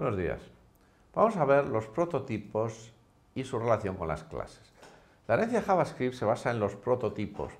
Buenos días. Vamos a ver los prototipos y su relación con las clases. La herencia JavaScript se basa en los prototipos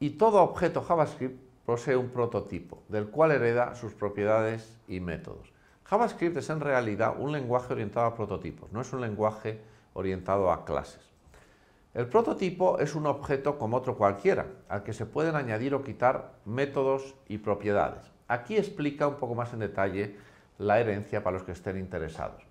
y todo objeto JavaScript posee un prototipo, del cual hereda sus propiedades y métodos. JavaScript es en realidad un lenguaje orientado a prototipos, no es un lenguaje orientado a clases. El prototipo es un objeto como otro cualquiera, al que se pueden añadir o quitar métodos y propiedades. Aquí explica un poco más en detalle la herencia para los que estén interesados.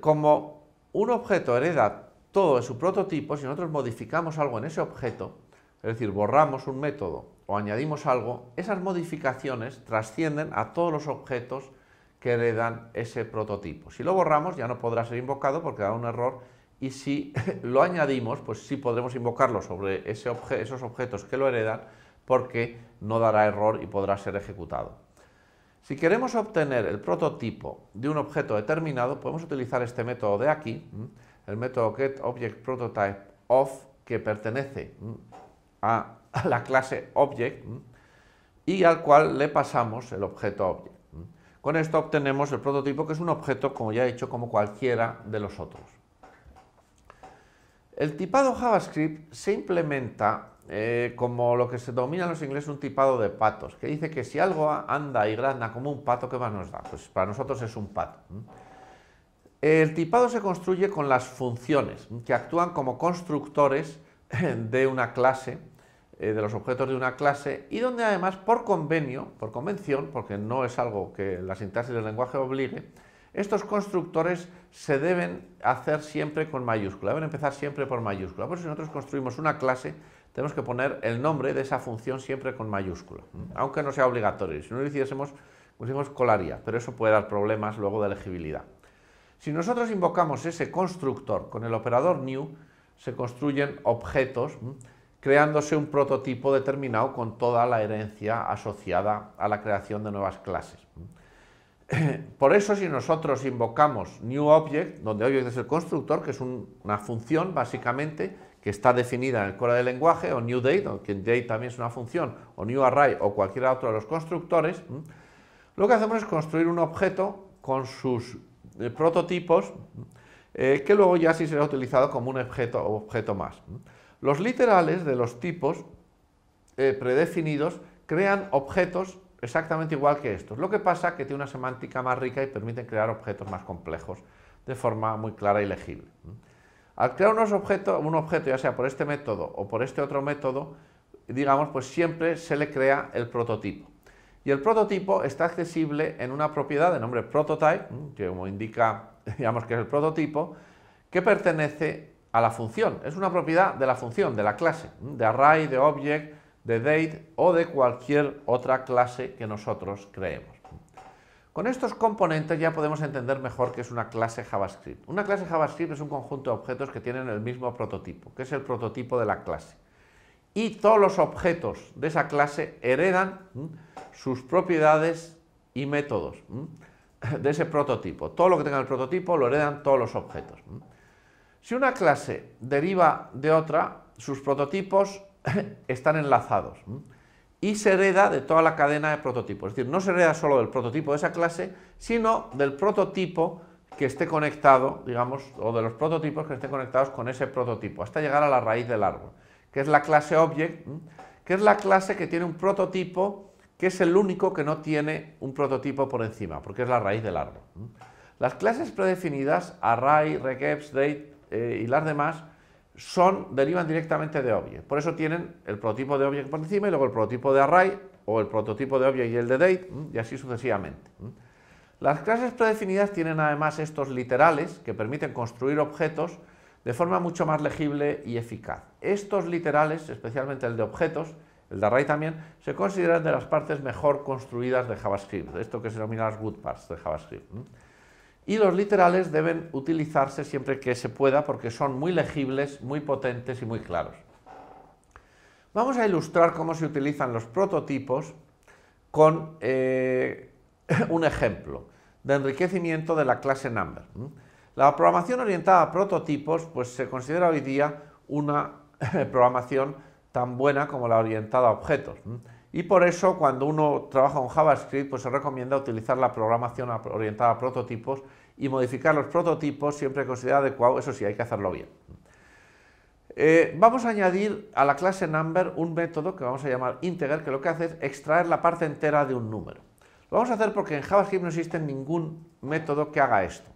Como un objeto hereda todo de su prototipo, si nosotros modificamos algo en ese objeto, es decir, borramos un método o añadimos algo, esas modificaciones trascienden a todos los objetos que heredan ese prototipo. Si lo borramos ya no podrá ser invocado porque da un error, y si lo añadimos, pues sí podremos invocarlo sobre esos objetos que lo heredan, porque no dará error y podrá ser ejecutado. Si queremos obtener el prototipo de un objeto determinado, podemos utilizar este método de aquí, el método getObjectPrototypeOf, que pertenece a la clase Object y al cual le pasamos el objeto Object. Con esto obtenemos el prototipo, que es un objeto, como ya he dicho, como cualquiera de los otros. El tipado JavaScript se implementa como lo que se denomina en los ingleses un tipado de patos, que dice que si algo anda y grazna como un pato, ¿qué más nos da? Pues para nosotros es un pato. El tipado se construye con las funciones, que actúan como constructores de una clase, de los objetos de una clase, y donde además por convención, porque no es algo que la sintaxis del lenguaje obligue, estos constructores se deben hacer siempre con mayúscula, deben empezar siempre por mayúscula. Por eso si nosotros construimos una clase, tenemos que poner el nombre de esa función siempre con mayúscula, aunque no sea obligatorio. Si no lo hiciésemos, pusimos colaría, pero eso puede dar problemas luego de legibilidad. Si nosotros invocamos ese constructor con el operador new, se construyen objetos, creándose un prototipo determinado con toda la herencia asociada a la creación de nuevas clases. Por eso, si nosotros invocamos newObject, donde object es el constructor, que es una función básicamente que está definida en el core del lenguaje, o newDate, que date también es una función, o newArray o cualquier otro de los constructores, lo que hacemos es construir un objeto con sus prototipos, que luego ya sí será utilizado como un objeto más. Los literales de los tipos predefinidos crean objetos exactamente igual que estos. Lo que pasa es que tiene una semántica más rica y permiten crear objetos más complejos de forma muy clara y legible. Al crear un objeto, ya sea por este método o por este otro método, digamos, pues siempre se le crea el prototipo. Y el prototipo está accesible en una propiedad de nombre prototype, que como indica, digamos que es el prototipo, que pertenece a la función. Es una propiedad de la función, de la clase, de array, de object, de date o de cualquier otra clase que nosotros creemos. Con estos componentes ya podemos entender mejor qué es una clase JavaScript. Una clase JavaScript es un conjunto de objetos que tienen el mismo prototipo, que es el prototipo de la clase. Y todos los objetos de esa clase heredan sus propiedades y métodos de ese prototipo. Todo lo que tenga el prototipo lo heredan todos los objetos. Si una clase deriva de otra, sus prototipos están enlazados y se hereda de toda la cadena de prototipos. Es decir, no se hereda solo del prototipo de esa clase, sino del prototipo que esté conectado, digamos, o de los prototipos que estén conectados con ese prototipo, hasta llegar a la raíz del árbol, que es la clase Object, que es la clase que tiene un prototipo, que es el único que no tiene un prototipo por encima, porque es la raíz del árbol. Las clases predefinidas, array, regex, date y las demás, derivan directamente de Object. Por eso tienen el prototipo de Object por encima y luego el prototipo de Array, o el prototipo de Object y el de Date, y así sucesivamente. Las clases predefinidas tienen además estos literales que permiten construir objetos de forma mucho más legible y eficaz. Estos literales, especialmente el de objetos, el de Array también, se consideran de las partes mejor construidas de JavaScript, esto que se denomina las good parts de JavaScript. Y los literales deben utilizarse siempre que se pueda porque son muy legibles, muy potentes y muy claros. Vamos a ilustrar cómo se utilizan los prototipos con un ejemplo de enriquecimiento de la clase Number. La programación orientada a prototipos pues, se considera hoy día una programación tan buena como la orientada a objetos. Y por eso cuando uno trabaja con JavaScript, pues se recomienda utilizar la programación orientada a prototipos y modificar los prototipos siempre que sea adecuado, eso sí, hay que hacerlo bien. Vamos a añadir a la clase number un método que vamos a llamar integer, que lo que hace es extraer la parte entera de un número. Lo vamos a hacer porque en JavaScript no existe ningún método que haga esto.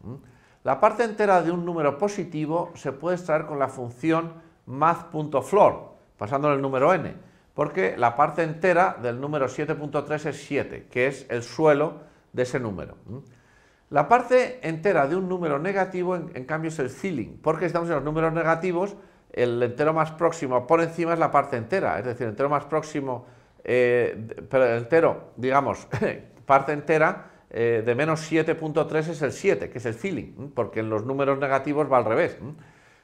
La parte entera de un número positivo se puede extraer con la función math.floor, pasándole el número n, porque la parte entera del número 7.3 es 7, que es el suelo de ese número. La parte entera de un número negativo, en cambio, es el ceiling, porque estamos en los números negativos, el entero más próximo por encima es la parte entera, es decir, el entero más próximo, pero el entero, digamos, parte entera de menos 7.3 es el 7, que es el ceiling, porque en los números negativos va al revés.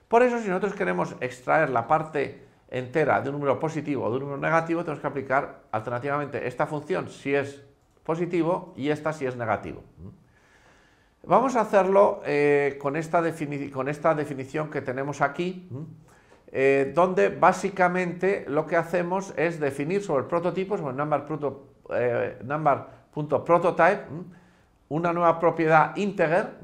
Por eso, si nosotros queremos extraer la parte entera de un número positivo o de un número negativo, tenemos que aplicar alternativamente esta función si es positivo y esta si es negativo. Vamos a hacerlo con esta definición que tenemos aquí, donde básicamente lo que hacemos es definir sobre el prototipo, sobre el number.prototype, una nueva propiedad integer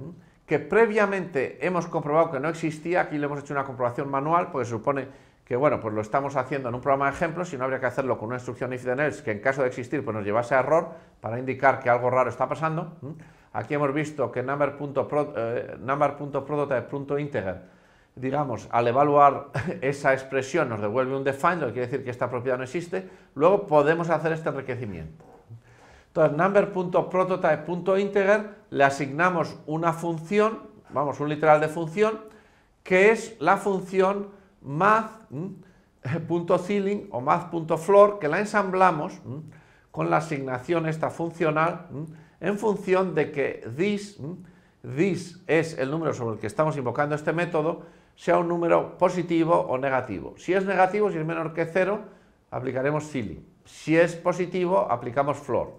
que previamente hemos comprobado que no existía. Aquí le hemos hecho una comprobación manual, porque se supone que, bueno, pues lo estamos haciendo en un programa de ejemplos, si no habría que hacerlo con una instrucción if then else, que en caso de existir pues nos llevase a error para indicar que algo raro está pasando. Aquí hemos visto que number.prototype.integer, digamos, al evaluar esa expresión nos devuelve un define, lo que quiere decir que esta propiedad no existe. Luego podemos hacer este enriquecimiento. Entonces, number.prototype.integer le asignamos una función, vamos, un literal de función, que es la función math.ceiling o math.floor, que la ensamblamos con la asignación esta funcional en función de que this es el número sobre el que estamos invocando este método, sea un número positivo o negativo. Si es negativo, si es menor que 0, aplicaremos ceiling. Si es positivo, aplicamos floor.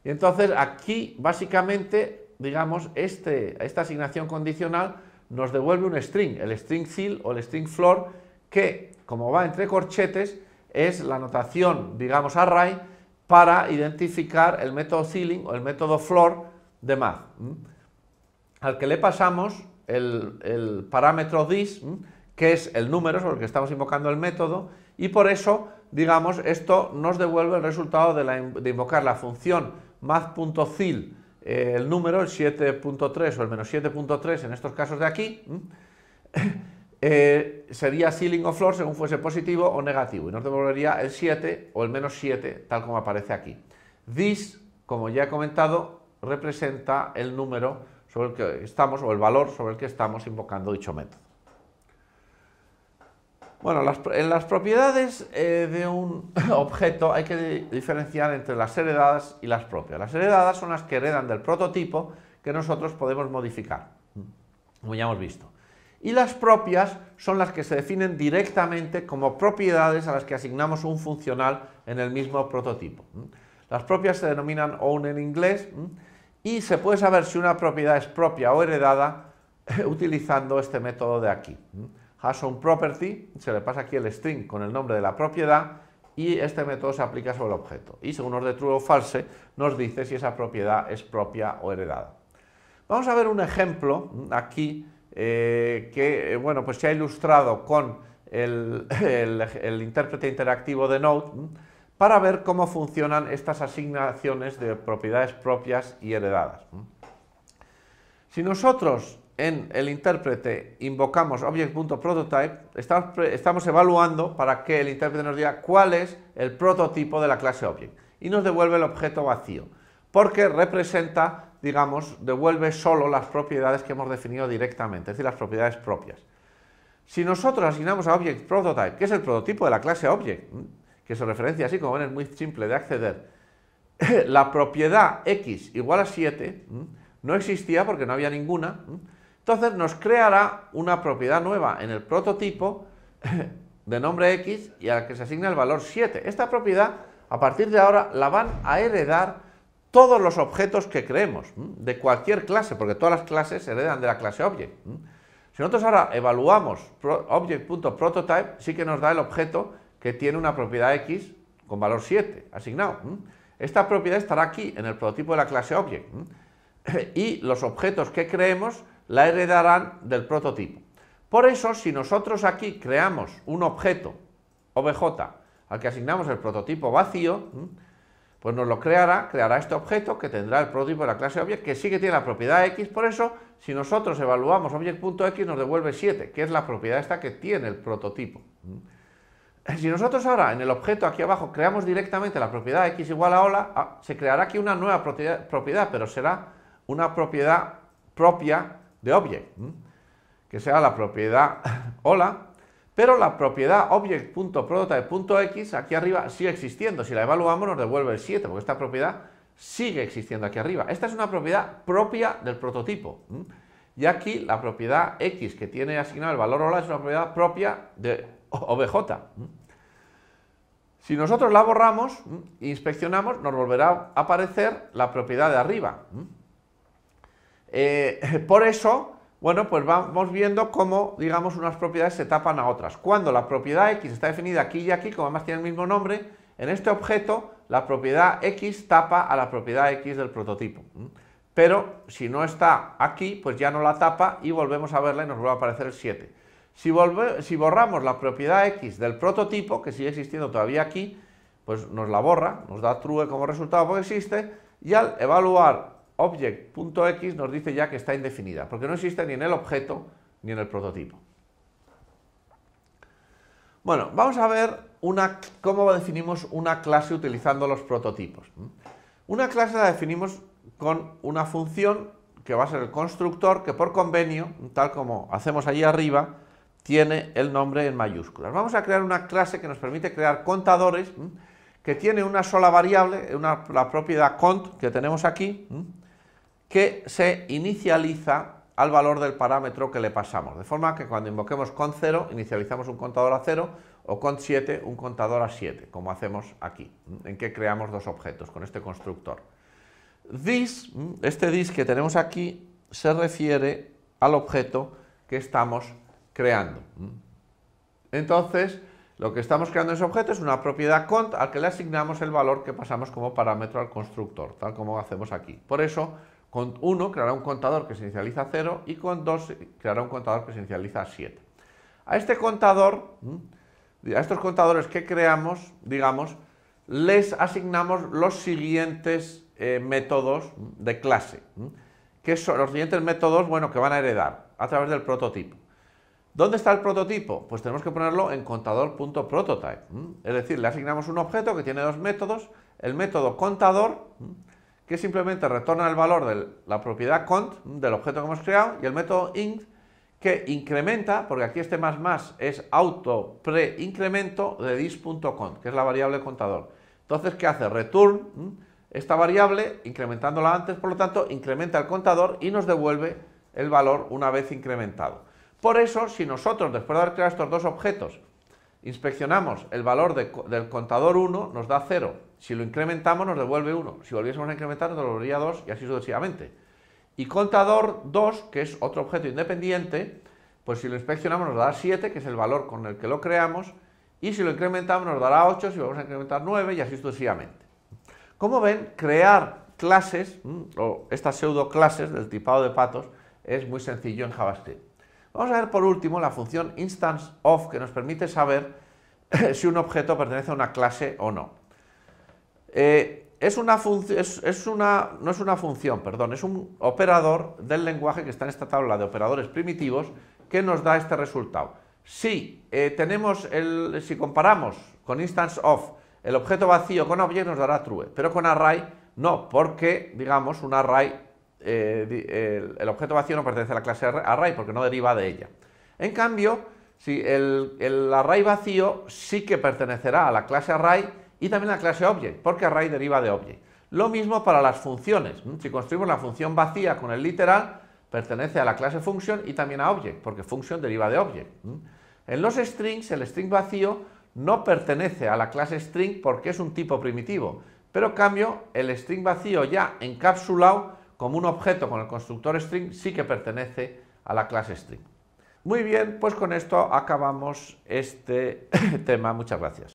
Y entonces aquí, básicamente, digamos, esta asignación condicional nos devuelve un string, el string ceil o el string floor, que, como va entre corchetes, es la notación, digamos, array, para identificar el método ceiling o el método floor de math, al que le pasamos el parámetro this, que es el número sobre el que estamos invocando el método, y por eso, digamos, esto nos devuelve el resultado de invocar la función math.ceil, el número, el 7.3 o el menos 7.3 en estos casos de aquí, sería ceiling o floor según fuese positivo o negativo, y nos devolvería el 7 o el menos 7, tal como aparece aquí. This, como ya he comentado, representa el número sobre el que estamos, o el valor sobre el que estamos invocando dicho método. Bueno, en las propiedades de un objeto hay que diferenciar entre las heredadas y las propias. Las heredadas son las que heredan del prototipo que nosotros podemos modificar, como ya hemos visto. Y las propias son las que se definen directamente como propiedades a las que asignamos un funcional en el mismo prototipo. Las propias se denominan own en inglés, y se puede saber si una propiedad es propia o heredada utilizando este método de aquí. Has own property, se le pasa aquí el string con el nombre de la propiedad y este método se aplica sobre el objeto. Y según nos dé true o false, nos dice si esa propiedad es propia o heredada. Vamos a ver un ejemplo aquí que bueno, pues se ha ilustrado con el intérprete interactivo de Node, para ver cómo funcionan estas asignaciones de propiedades propias y heredadas. Si nosotros en el intérprete invocamos object.prototype, estamos evaluando para que el intérprete nos diga cuál es el prototipo de la clase object, y nos devuelve el objeto vacío, porque representa, digamos, devuelve solo las propiedades que hemos definido directamente, es decir, las propiedades propias. Si nosotros asignamos a object.prototype, que es el prototipo de la clase object, que se referencia así, como ven, es muy simple de acceder, la propiedad x igual a 7 no existía porque no había ninguna, entonces nos creará una propiedad nueva en el prototipo de nombre x y a la que se asigna el valor 7. Esta propiedad, a partir de ahora, la van a heredar todos los objetos que creemos, de cualquier clase, porque todas las clases se heredan de la clase object. Si nosotros ahora evaluamos object.prototype, sí que nos da el objeto que tiene una propiedad x con valor 7 asignado. Esta propiedad estará aquí, en el prototipo de la clase Object. Y los objetos que creemos la heredarán del prototipo. Por eso, si nosotros aquí creamos un objeto, obj, al que asignamos el prototipo vacío, pues nos lo creará este objeto que tendrá el prototipo de la clase Object, que sí que tiene la propiedad X. Por eso, si nosotros evaluamos Object.X, nos devuelve 7, que es la propiedad esta que tiene el prototipo. Si nosotros ahora en el objeto aquí abajo creamos directamente la propiedad X igual a hola, se creará aquí una nueva propiedad, pero será una propiedad propia de Object, que sea la propiedad hola, pero la propiedad Object.prototype.x aquí arriba sigue existiendo. Si la evaluamos nos devuelve el 7, porque esta propiedad sigue existiendo aquí arriba. Esta es una propiedad propia del prototipo. Y aquí la propiedad X que tiene asignado el valor hola es una propiedad propia de OBJ. Si nosotros la borramos e inspeccionamos, nos volverá a aparecer la propiedad de arriba. Por eso, bueno, pues vamos viendo cómo, digamos, unas propiedades se tapan a otras. Cuando la propiedad X está definida aquí y aquí, como además tiene el mismo nombre, en este objeto la propiedad X tapa a la propiedad X del prototipo. Pero si no está aquí, pues ya no la tapa y volvemos a verla y nos vuelve a aparecer el 7. Si borramos la propiedad X del prototipo, que sigue existiendo todavía aquí, pues nos la borra, nos da true como resultado porque existe, y al evaluar Object.x nos dice ya que está indefinida, porque no existe ni en el objeto ni en el prototipo. Bueno, vamos a ver cómo definimos una clase utilizando los prototipos. Una clase la definimos con una función que va a ser el constructor, que por convenio, tal como hacemos allí arriba, tiene el nombre en mayúsculas. Vamos a crear una clase que nos permite crear contadores, que tiene una sola variable, la propiedad cont que tenemos aquí, que se inicializa al valor del parámetro que le pasamos, de forma que cuando invoquemos cont0 inicializamos un contador a 0 o cont7 un contador a 7, como hacemos aquí, en que creamos dos objetos con este constructor. This, este this que tenemos aquí, se refiere al objeto que estamos creando. Entonces, lo que estamos creando en ese objeto es una propiedad cont al que le asignamos el valor que pasamos como parámetro al constructor, tal como hacemos aquí. Por eso, cont1 creará un contador que se inicializa a 0 y cont2 creará un contador que se inicializa a 7. A este contador, a estos contadores que creamos, digamos, les asignamos los siguientes métodos de clase, que son los siguientes métodos, bueno, que van a heredar a través del prototipo. ¿Dónde está el prototipo? Pues tenemos que ponerlo en contador.prototype, es decir, le asignamos un objeto que tiene dos métodos, el método contador, que simplemente retorna el valor de la propiedad cont del objeto que hemos creado, y el método int, que incrementa, porque aquí este más es auto pre-incremento de this.cont, que es la variable contador. Entonces, ¿qué hace? Return esta variable, incrementándola antes, por lo tanto, incrementa el contador y nos devuelve el valor una vez incrementado. Por eso, si nosotros, después de haber creado estos dos objetos, inspeccionamos el valor del contador 1, nos da 0. Si lo incrementamos, nos devuelve 1. Si volviésemos a incrementar, nos devolvería 2 y así sucesivamente. Y contador 2, que es otro objeto independiente, pues si lo inspeccionamos nos dará 7, que es el valor con el que lo creamos, y si lo incrementamos nos dará 8, si vamos a incrementar 9 y así sucesivamente. Como ven, crear clases, o estas pseudo clases del tipado de patos, es muy sencillo en JavaScript. Vamos a ver por último la función instance_of, que nos permite saber si un objeto pertenece a una clase o no. No es una función, perdón, es un operador del lenguaje que está en esta tabla de operadores primitivos que nos da este resultado. Si comparamos con instance_of el objeto vacío con object, nos dará true, pero con array no, porque, digamos, un array, el objeto vacío no pertenece a la clase array porque no deriva de ella. En cambio, si el array vacío sí que pertenecerá a la clase array y también a la clase object, porque array deriva de object. Lo mismo para las funciones. Si construimos la función vacía con el literal, pertenece a la clase function y también a object, porque function deriva de object. En los strings, el string vacío no pertenece a la clase string porque es un tipo primitivo, pero en cambio el string vacío ya encapsulado como un objeto con el constructor string sí que pertenece a la clase string. Muy bien, pues con esto acabamos este tema. Muchas gracias.